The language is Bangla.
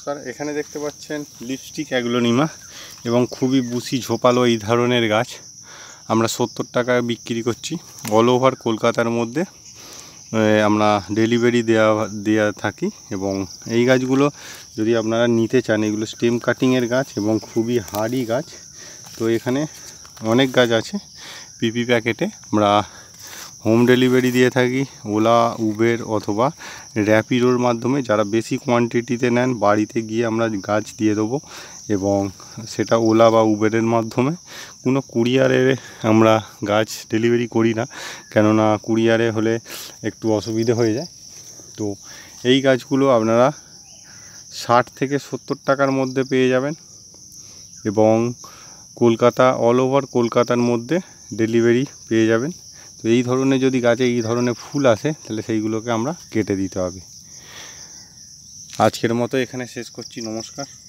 স্যার এখানে দেখতে পাচ্ছেন লিপস্টিক অ্যাগ্লোনিমা এবং খুবই বুশি ঝোপালো এই ধরনের গাছ আমরা 70 টাকায় বিক্রি করছি। অল ওভার কলকাতার মধ্যে আমরা ডেলিভারি দেয়া থাকি এবং এই গাছগুলো যদি আপনারা নিতে চান, এগুলো স্টেম কাটিংয়ের গাছ এবং খুবই হার্ডি গাছ। তো এখানে অনেক গাছ আছে। পিপি প্যাকেটে আমরা হোম ডেলিভারি দিয়ে থাকি, ওলা, উবের অথবা র্যাপিডোর মাধ্যমে। যারা বেশি কোয়ান্টিটিতে নেন বাড়িতে গিয়ে আমরা গাছ দিয়ে দেবো এবং সেটা ওলা বা উবেরের মাধ্যমে। কোনো কুরিয়ারে আমরা গাছ ডেলিভারি করি না, কেননা কুরিয়ারে হলে একটু অসুবিধে হয়ে যায়। তো এই গাছগুলো আপনারা 60 থেকে 70 টাকার মধ্যে পেয়ে যাবেন এবং কলকাতা, অল ওভার কলকাতার মধ্যে ডেলিভারি পেয়ে যাবেন। তো এই ধরনের যদি গাছে এই ধরনের ফুল আসে তাহলে সেইগুলোকে আমরা কেটে দিতে হবে। আজকের মতো এখানে শেষ করছি। নমস্কার।